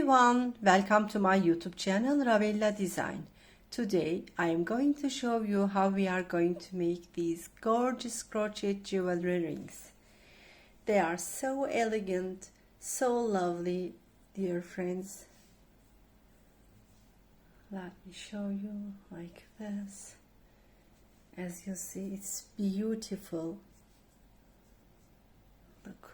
everyone, welcome to my YouTube channel Ravella Design. Today I am going to show you how we are going to make these gorgeous crochet jewelry rings. They are so elegant, so lovely, dear friends. Let me show you like this. As you see, it's beautiful. Look.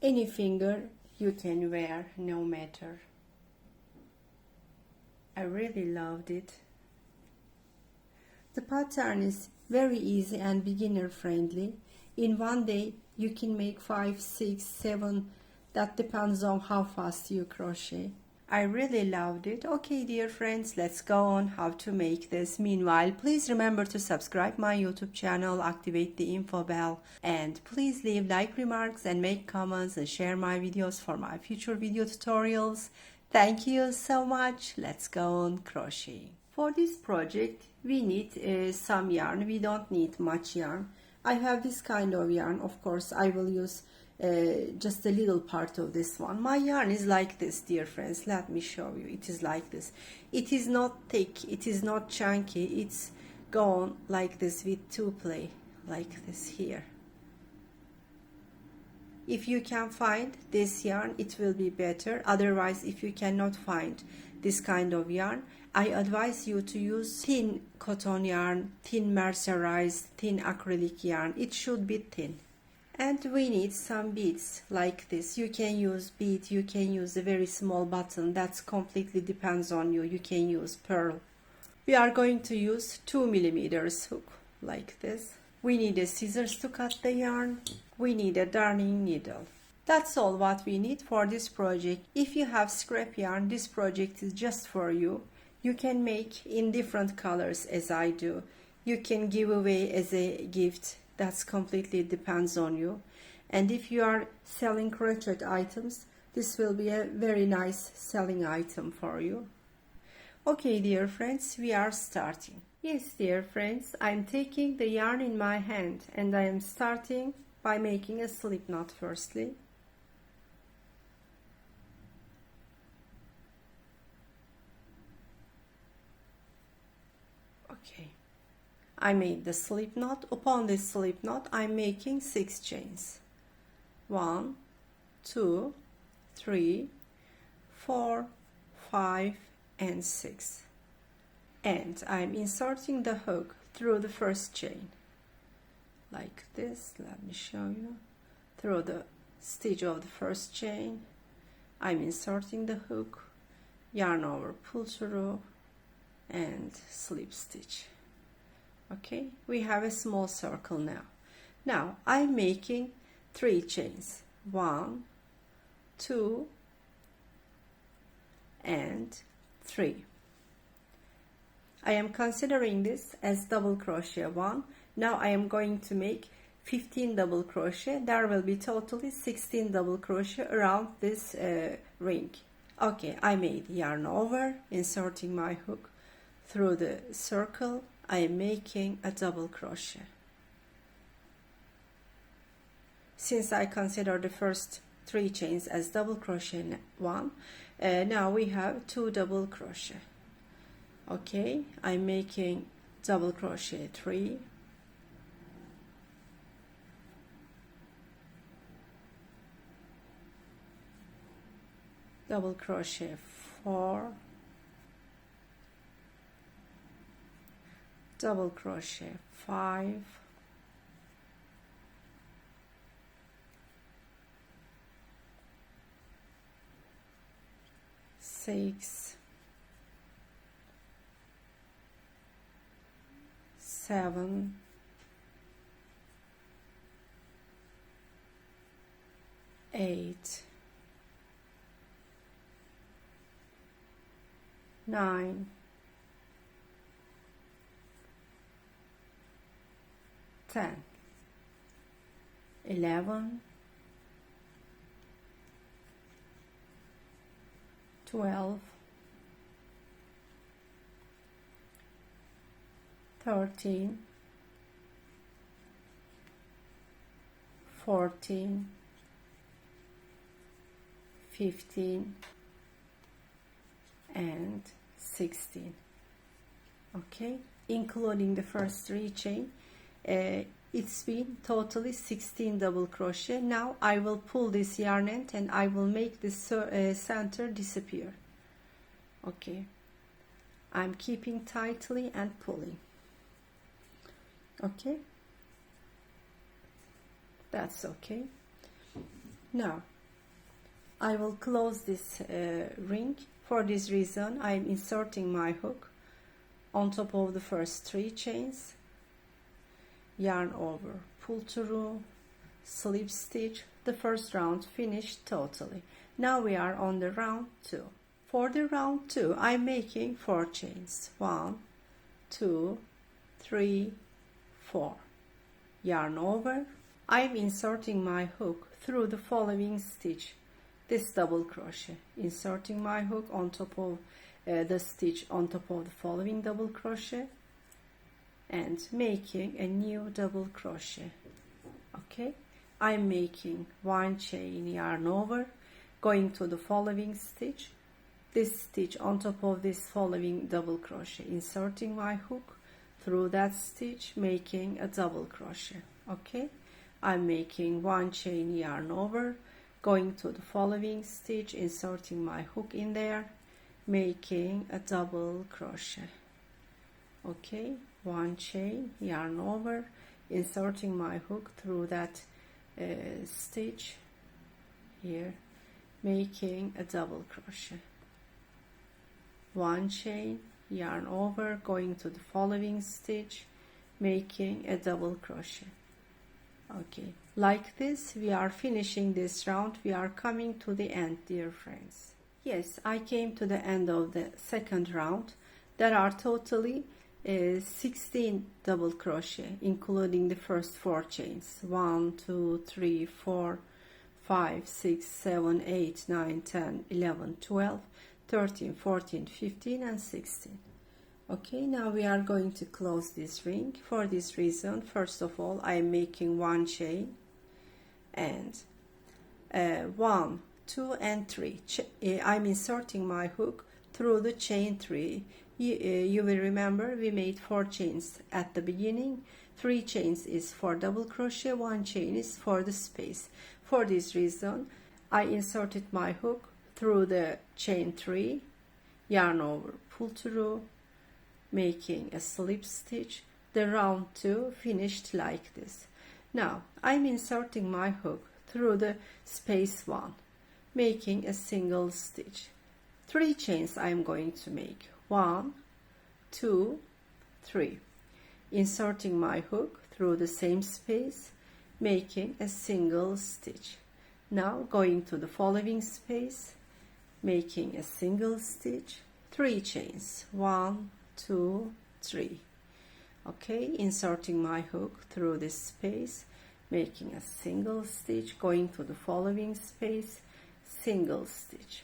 Any finger you can wear, no matter. I really loved it. The pattern is very easy and beginner friendly. In one day you can make 5, 6, 7. That depends on how fast you crochet. I really loved it. Okay, dear friends, let's go on how to make this. Meanwhile, please remember to subscribe my YouTube channel, activate the info bell, and please leave like remarks and make comments and share my videos for my future video tutorials. Thank you so much. Let's go on crocheting. For this project, we need some yarn. We don't need much yarn. I have this kind of yarn. Of course, I will use just a little part of this one. My yarn is like this, dear friends. Let me show you. It is like this. It is not thick, it is not chunky. It's gone like this with two play, like this here. If you can find this yarn, it will be better. Otherwise, if you cannot find this kind of yarn, I advise you to use thin cotton yarn, thin mercerized, thin acrylic yarn. It should be thin. And we need some beads like this. You can use bead, you can use a very small button. That's completely depends on you. You can use pearl. We are going to use 2 millimeters hook like this. We need a scissors to cut the yarn. We need a darning needle. That's all what we need for this project. If you have scrap yarn, this project is just for you. You can make in different colors as I do. You can give away as a gift. That's completely depends on you. And if you are selling crochet items, this will be a very nice selling item for you. Okay, dear friends, we are starting. Yes, dear friends, I'm taking the yarn in my hand and I am starting by making a slip knot firstly. Okay. I made the slip knot. Upon this slip knot, I'm making 6 chains. 1, 2, 3, 4, 5, and 6. And I'm inserting the hook through the first chain. Like this. Let me show you. Through the stitch of the first chain, I'm inserting the hook, yarn over, pull through, and slip stitch. Okay, we have a small circle now. Now I'm making 3 chains. 1, 2, and 3. I am considering this as double crochet 1. Now I am going to make 15 double crochet. There will be totally 16 double crochet around this ring. Okay, I made yarn over, inserting my hook through the circle. I am making a double crochet. Since I consider the first 3 chains as double crochet 1, now we have 2 double crochet. Okay, I'm making double crochet 3, double crochet 4, double crochet 5, six, 7, 8, 9, 10, 11, 12, 13, 14, 15 and 16. Okay, including the first 3 chain, it's been totally 16 double crochet. Now I will pull this yarn end and I will make this center disappear. Okay, I'm keeping tightly and pulling. Okay, that's okay. Now I will close this ring. For this reason, I am inserting my hook on top of the first 3 chains, yarn over, pull through, slip stitch. The first round finished totally. Now we are on the round 2. For the round 2, I'm making 4 chains. 1, 2, 3, 4. Yarn over. I'm inserting my hook through the following stitch. This double crochet, inserting my hook on top of the stitch on top of the following double crochet and making a new double crochet. Okay, I'm making 1 chain, yarn over, going to the following stitch, this stitch on top of this following double crochet, inserting my hook through that stitch, making a double crochet. Okay, I'm making 1 chain, yarn over, going to the following stitch, inserting my hook in there, making a double crochet. Okay, 1 chain, yarn over, inserting my hook through that stitch here, making a double crochet. 1 chain, yarn over, going to the following stitch, making a double crochet. Okay, like this we are finishing this round. We are coming to the end, dear friends. Yes, I came to the end of the second round. There are totally 16 double crochet, including the first 4 chains. 1, 2, 3, 4, 5, 6, 7, 8, 9, 10, 11, 12, 13, 14, 15 and 16. Okay, now we are going to close this ring. For this reason, first of all, I am making 1 chain and 1, 2 and 3. I'm inserting my hook through the chain 3. You will remember we made 4 chains at the beginning. 3 chains is for double crochet, 1 chain is for the space. For this reason, I inserted my hook through the chain 3, yarn over, pull through, making a slip stitch. The round 2 finished like this. Now I'm inserting my hook through the space 1, making a single stitch. 3 chains I'm going to make. 1, 2, 3. Inserting my hook through the same space, making a single stitch. Now going to the following space, making a single stitch. 3 chains. 1, 2, 3. Okay, inserting my hook through this space, making a single stitch, going to the following space, single stitch.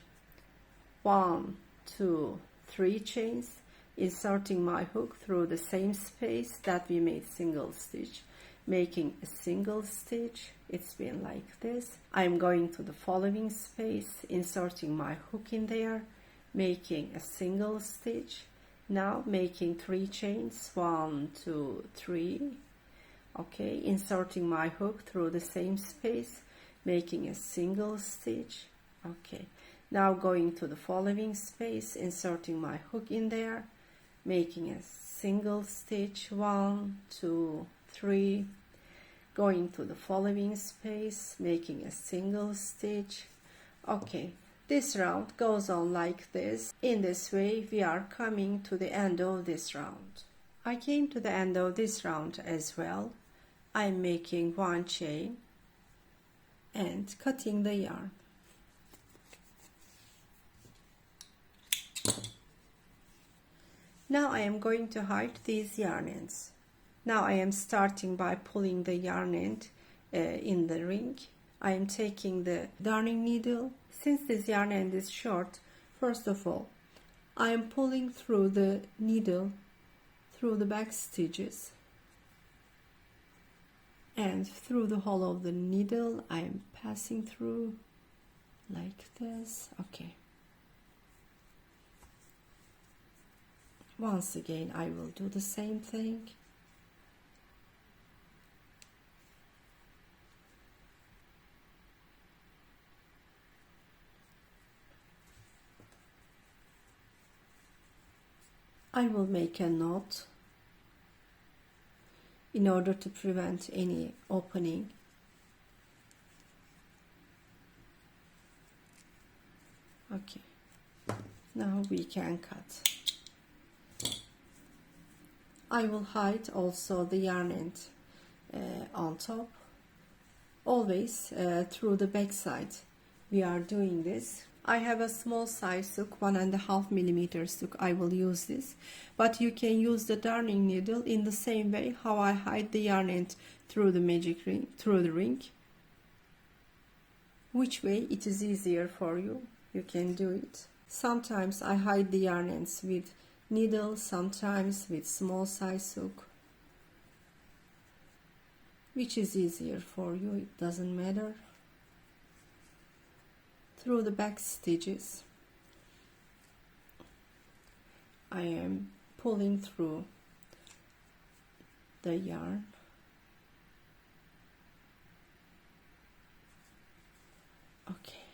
1, 2, 3 chains, inserting my hook through the same space that we made single stitch, making a single stitch. It's been like this. I'm going to the following space, inserting my hook in there, making a single stitch. Now making 3 chains, 1, 2, 3. Okay, inserting my hook through the same space, making a single stitch. Okay, now going to the following space, inserting my hook in there, making a single stitch, 1, 2, 3. Going to the following space, making a single stitch. Okay, this round goes on like this. In this way, we are coming to the end of this round. I came to the end of this round as well. I'm making 1 chain and cutting the yarn. Now I am going to hide these yarn ends. Now I am starting by pulling the yarn end in the ring. I am taking the darning needle. Since this yarn end is short, first of all, I am pulling through the needle through the back stitches and through the hole of the needle I am passing through like this. Okay, once again I will do the same thing. I will make a knot in order to prevent any opening. Okay, now we can cut. I will hide also the yarn end on top. Always through the back side we are doing this. I have a small size hook, 1.5 millimeters hook. I will use this, but you can use the darning needle in the same way how I hide the yarn end through the magic ring, through the ring. Which way it is easier for you, you can do it. Sometimes I hide the yarn ends with needle, sometimes with small size hook. Which is easier for you, it doesn't matter. Through the back stitches I am pulling through the yarn. Okay,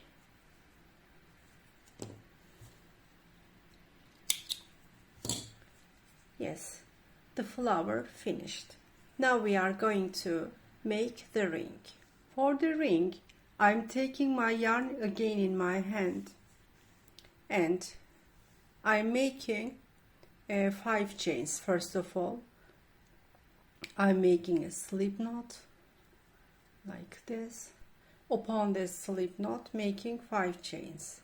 yes, the flower finished. Now we are going to make the ring. For the ring I'm taking my yarn again in my hand and I'm making 5 chains. First of all, I'm making a slip knot like this. Upon this slip knot, making 5 chains.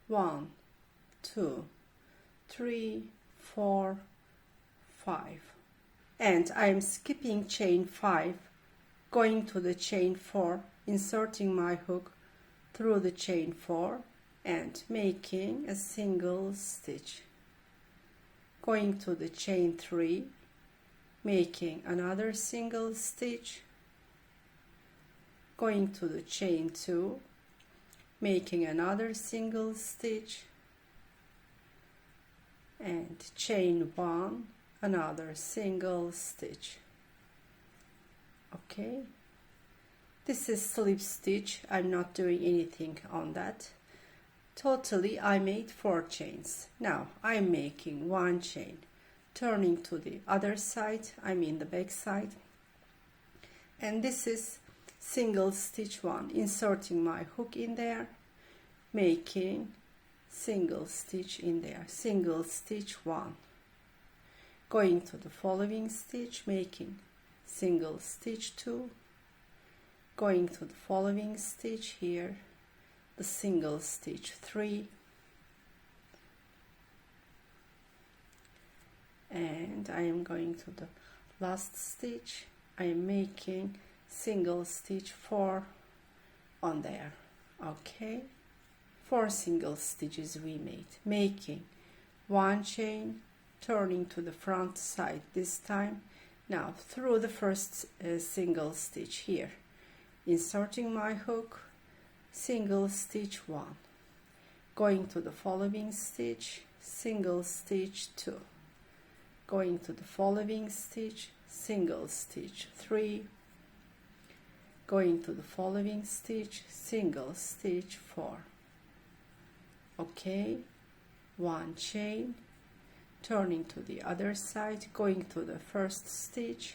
1, 2, 3, 4, 5. And I'm skipping chain 5, going to the chain 4, inserting my hook through the chain 4 and making a single stitch, going to the chain 3, making another single stitch, going to the chain 2, making another single stitch, and chain 1, another single stitch. Okay, this is slip stitch. I'm not doing anything on that. Totally I made 4 chains. Now I'm making 1 chain, turning to the other side, I mean the back side, and this is single stitch 1, inserting my hook in there, making single stitch in there, single stitch 1, going to the following stitch, making single stitch 2, going to the following stitch here, the single stitch 3, and I am going to the last stitch. I am making single stitch 4 on there. Okay, 4 single stitches we made, making 1 chain, turning to the front side this time. Now through the first single stitch here, inserting my hook, single stitch 1, going to the following stitch, single stitch 2, going to the following stitch, single stitch 3, going to the following stitch, single stitch 4. Okay, 1 chain, turning to the other side, going to the first stitch,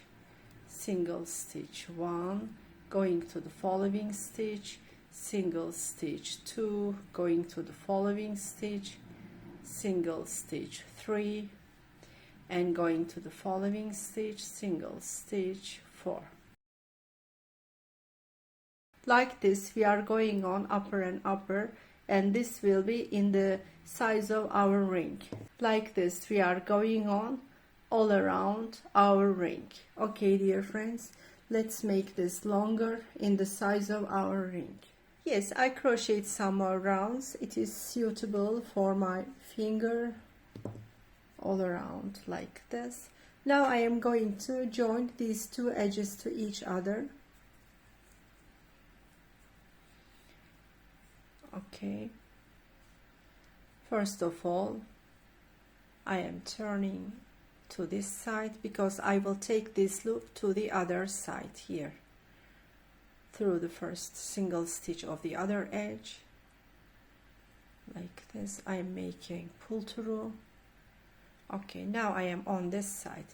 single stitch 1, going to the following stitch, single stitch 2, going to the following stitch, single stitch 3, and going to the following stitch, single stitch 4. Like this we are going on upper and upper, and this will be in the size of our ring. Like this we are going on all around our ring. Okay, dear friends, let's make this longer in the size of our ring. Yes, I crocheted some more rounds. It is suitable for my finger all around like this. Now I am going to join these two edges to each other. Okay. First of all, I am turning to this side because I will take this loop to the other side here. Through the first single stitch of the other edge. Like this, I am making pull through. Okay, now I am on this side.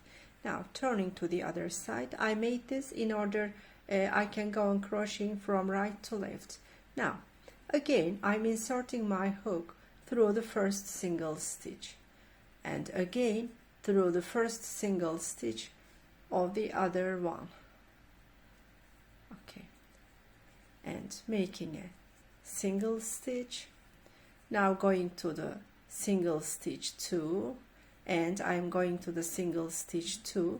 Now turning to the other side, I made this in order I can go on crocheting from right to left. Now again, I'm inserting my hook through the first single stitch, and again through the first single stitch of the other one. Okay, and making a single stitch. Now going to the single stitch 2, and I'm going to the single stitch 2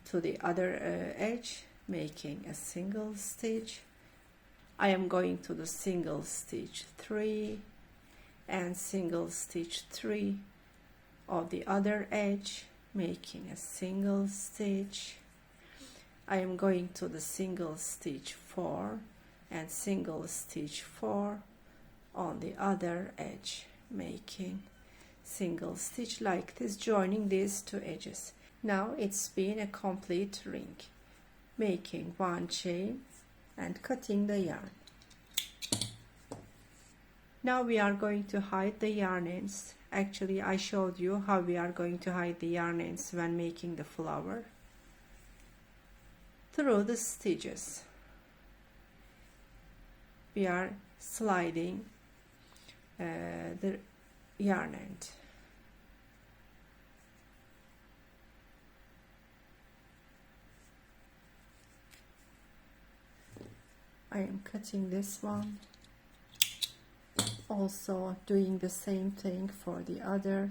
to the other edge, making a single stitch. I am going to the single stitch 3 and single stitch 3 of the other edge, making a single stitch. I am going to the single stitch 4 and single stitch 4 on the other edge, making single stitch like this, joining these two edges. Now it's been a complete ring, making one chain and cutting the yarn. Now we are going to hide the yarn ends. Actually, I showed you how we are going to hide the yarn ends when making the flower. Through the stitches, we are sliding the yarn end. I am cutting this one, also doing the same thing for the other.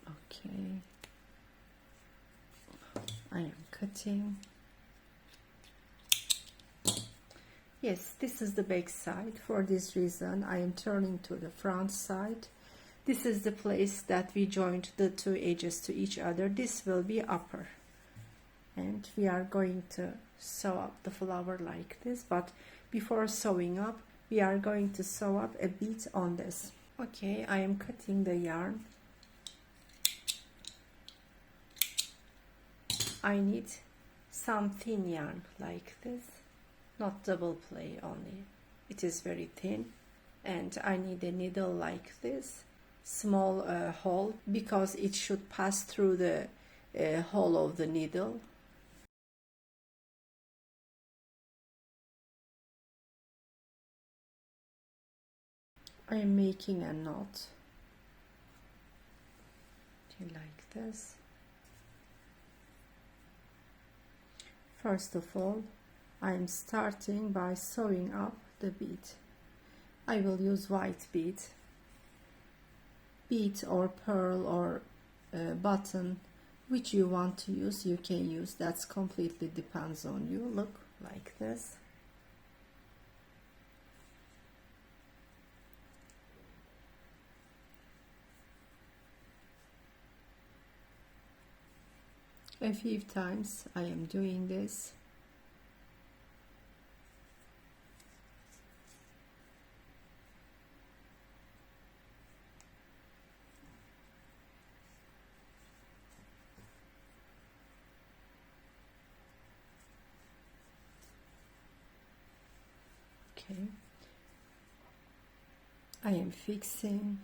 Okay, I am cutting. Yes, this is the back side. For this reason, I am turning to the front side. This is the place that we joined the two edges to each other. This will be upper. And we are going to sew up the flower like this. But before sewing up, we are going to sew up a bit on this. Okay, I am cutting the yarn. I need some thin yarn like this. Not double play only, it is very thin, and I need a needle like this, small hole, because it should pass through the hole of the needle. I am making a knot like this. First of all, I am starting by sewing up the bead. I will use white bead or pearl or button, which you want to use, you can use. That's completely depends on you. Look like this. A few times I am doing this. Okay, I am fixing.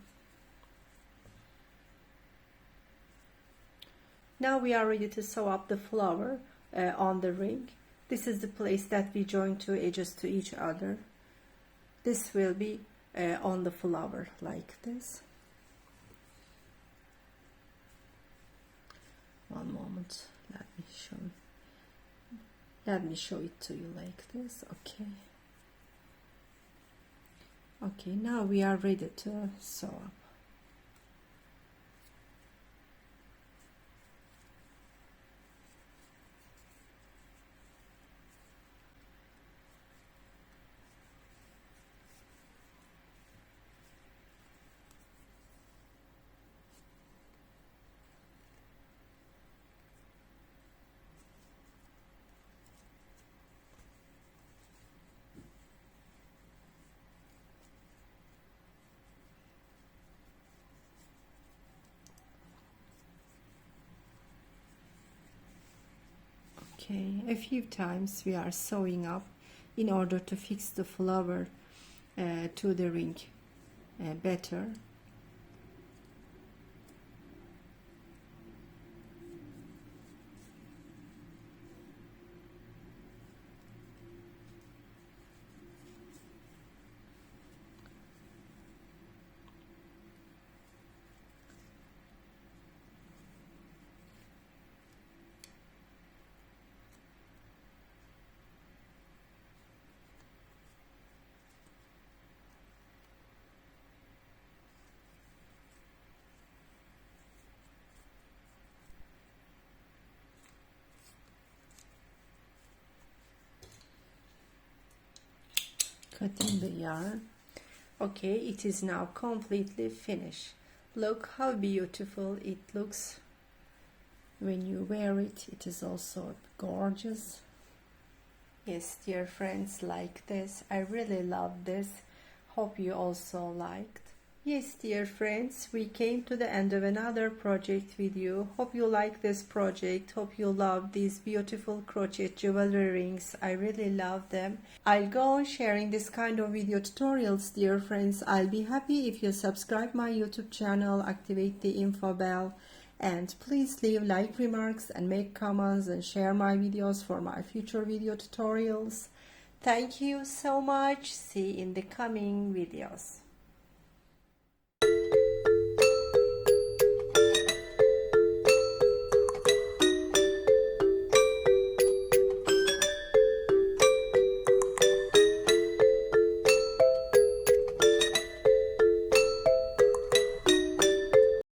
Now we are ready to sew up the flower on the ring. This is the place that we join two edges to each other. This will be on the flower like this. One moment, let me show it to you like this. Okay. Okay, now we are ready to sew up. Okay, a few times we are sewing up in order to fix the flower to the ring better. Cutting the yarn. Okay, it is now completely finished. Look how beautiful it looks when you wear it. It is also gorgeous. Yes, dear friends, like this. I really love this. Hope you also liked. Yes, dear friends, we came to the end of another project with you. Hope you like this project. Hope you love these beautiful crochet jewelry rings. I really love them. I'll go on sharing this kind of video tutorials, dear friends. I'll be happy if you subscribe my YouTube channel, activate the info bell, and please leave like remarks and make comments and share my videos for my future video tutorials. Thank you so much. See you in the coming videos.